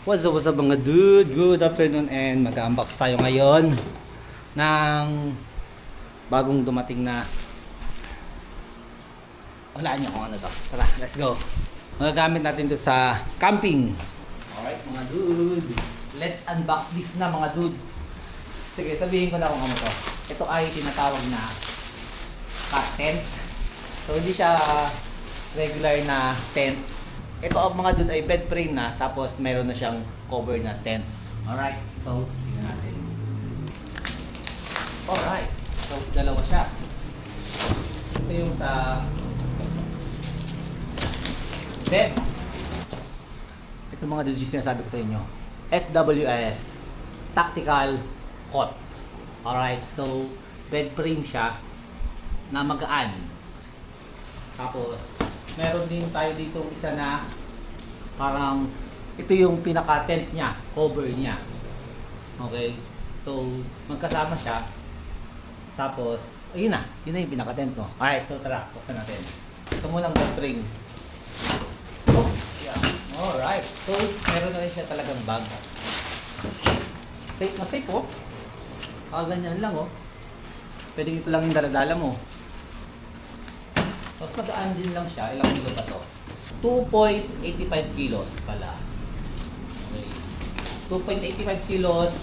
What's up mga dude? Good afternoon and mag-unbox tayo ngayon ng bagong dumating na walaan nyo kung ano to. Tara, let's go. Magagamit natin to sa camping. Alright mga dude, let's unbox this na mga dude. Sige, sabihin ko na kung ano to. Ito ay tinatawag na tent. So hindi siya regular na tent. Ito ang mga dude ay bed frame na, tapos meron na siyang cover na tent. Alright, so tingnan natin. Alright, so dalawa siya. Ito yung sa bed. Ito mga dude yung sinasabi ko sa inyo. SWS, Tactical Cot. Alright, so bed frame siya na magaan. Tapos meron din tayo dito isa na parang ito yung pinaka-tent niya, cover niya. Okay? So, magkasama siya. Tapos, ayun na. Yun na yung pinaka-tent ko. Alright, so tara, buksan natin. Ito munang bed frame. Oh, yeah. Alright. So, meron na rin siya talagang bag. Safe na safe, oh. Ganyan lang, oh. Pwede ito lang yung daladala mo. Mas magaan din lang siya. Ilang kilo pa to? 2.85 kilos pala. Okay. 2.85 kilos.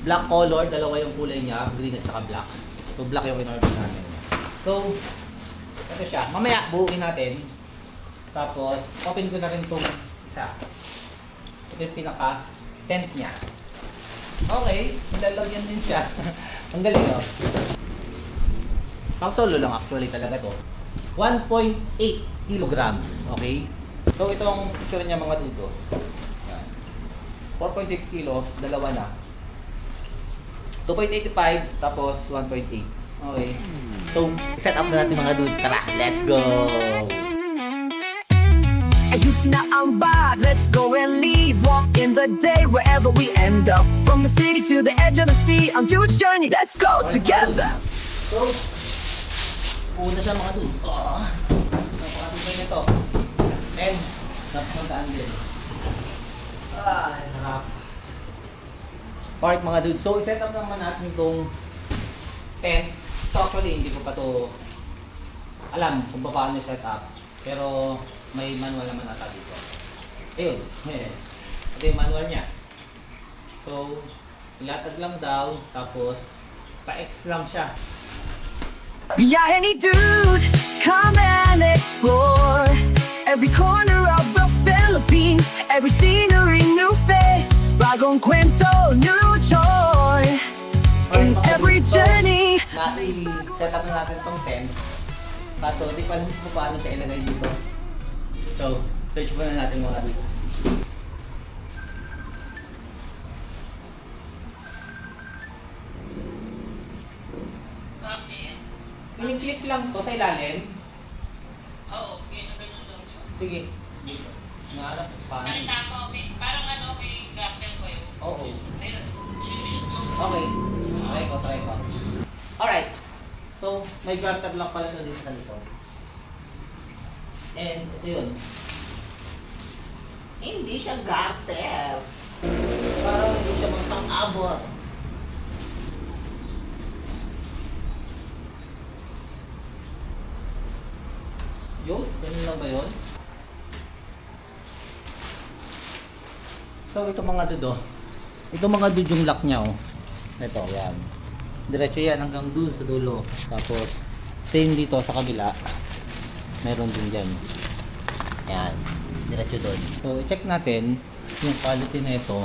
Black color. Dalawa yung kulay niya. Green at saka black. So black yung in-order natin. So, ito siya. Mamaya buuin natin. Tapos, open ko na rin itong isa. Ito yung pinaka-tent niya. Okay. Malalagyan din siya. Ang galing, oh. Pang solo lang actually talaga to. 1.8 kilograms. Okay? So, itong picture niya mga dudo. 4.6 kilos, dalawa na. 2.85, tapos 1.8. Okay? So, set up na natin mga dude. Tara, let's go! Ayusin na ang bag, let's go and leave. Walk in the day, wherever we end up. From the city to the edge of the sea, on Dude's journey, let's go together. So, una siya mga dude. Napakatibay nito. And, napakandaan din. Sarap. Alright mga dude, so iset up naman natin itong tent. So actually, hindi ko pa to alam kung paano i-set up. Pero, may manual naman ata dito. Ayun, ito yung manual niya. So, ilatag lang daw, tapos pa-X lang siya. Yeah, any dude, come and explore every corner of the Philippines, every scenery, new face, bagong kwento, new joy. In every journey. Set up na natin itong tent. Kaso, di pa alam kung paano siya ilagay dito. So, search muna natin mga dito. Clip lang to sa ilalim. Oo, ganyan lang siya. Sige. Dito. Nahanap paano. Parang tama, parang ano, may garden ko yun. Oo. Ayun, shoot mo. Okay. Try ko. Alright. So, may garter lang pala ito dito sa likod. And, ito yun. Hindi siya garter. Parang hindi siya pang-abot. Yun? Ganun lang ba yun? So, ito mga dudo. Ito mga dudo yung lock niya, oh. Ito, yan. Diretso yan hanggang dun sa dulo. Tapos, same dito sa kabila. Meron din dyan. Yan. Diretso dun. So, i-check natin yung quality na ito.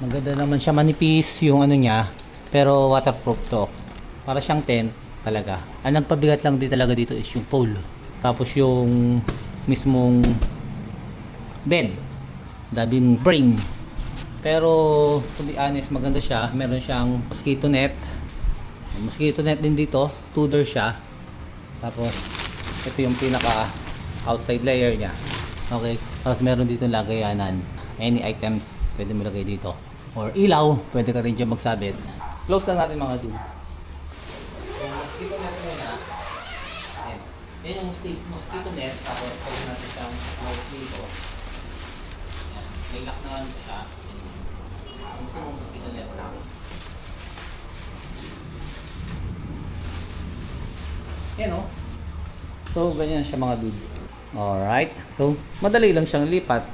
Maganda naman siya, manipis yung ano niya. Pero waterproof to. Para siyang tent talaga. Ang nagpabigat lang din talaga dito is yung pole. Tapos yung mismong bed. Dabing frame. Pero, to be honest, maganda siya. Meron siyang mosquito net. Mosquito net din dito. Two-door siya. Tapos, ito yung pinaka outside layer niya. Okay. Tapos meron dito lagayanan. Any items, pwede mo lagay dito. Or ilaw, pwede ka rin dyan magsabit. Close lang natin mga dude. So, mosquito net muna. Ayan. Yan yung mosquito net. Tapos, pwede natin siyang close dito. Ayan. May lock naman po siya. Ang gusto mong mosquito net lang. Yan o. So, ganyan siya mga dude. Alright. So, madali lang siyang lipat.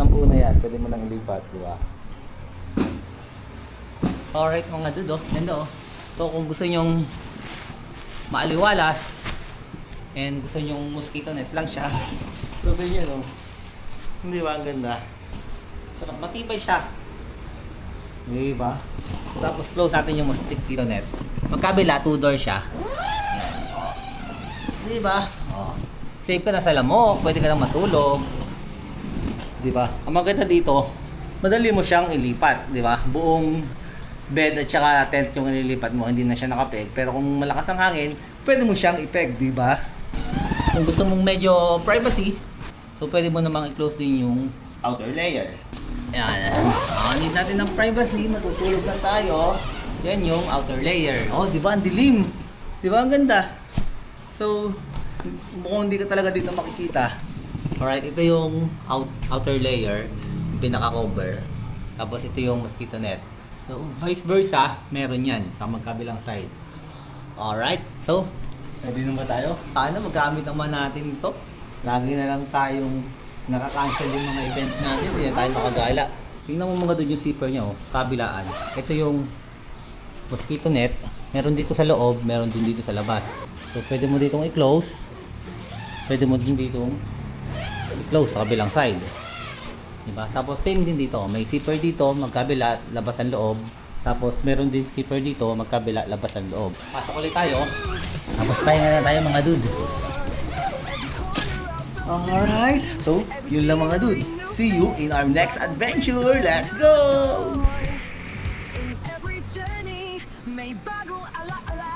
Sampu na yan. Pwede mo lang ilipat, di ba? Alright mga dude, oh. Ganda oh. So, kung gusto nyong maaliwalas and gusto nyong mosquito net lang siya. So, ganyan oh. Hindi ba? Ang ganda. Sarap. Matibay siya. Di ba? Tapos close natin yung mosquito net. Magkabila, 2-door siya. Yan. Di ba? Oh. Safe ka na sa lamok. Pwede ka na matulog. Di ba? Ang maganda dito, madali mo siyang ilipat. Di ba? Buong bed at saka tent yung nililipat mo, hindi na siya nakapeg. Pero kung malakas ang hangin, pwede mo siyang ipeg. Di ba? Kung gusto mong medyo privacy, so pwede mo namang i-close din yung outer layer. Yan. Need natin ng privacy. Matutulog na tayo. Yan yung outer layer. Oh, di ba? Ang dilim. Di ba? Ang ganda. So, mukhang hindi ka talaga dito makikita. Alright, ito yung outer layer. Yung pinaka-cover. Tapos ito yung mosquito net. So, vice versa, meron yan sa magkabilang side. Alright. So, ready na ba tayo? Sana magamit naman natin ito. Lagi na lang tayong nakaka-cancel yung mga event natin, hindi na tayo makagala. Tingnan mo mga doon yung zipper niya, oh, kabilaan. Ito yung mosquito net. Meron dito sa loob, meron din dito sa labas. So, pwede mo ditong i-close. Pwede mo din ditong i-close sa kabilang side. Diba? Tapos, same din dito. May zipper dito, magkabila, labas ang loob. Tapos, meron din zipper dito, magkabila, labas ang loob. Pasok ulit tayo. Tapos, pahinga na tayo mga dude. Alright, so yun lang mga dude. See you in our next adventure. Let's go! In every journey, may bagong ala-ala.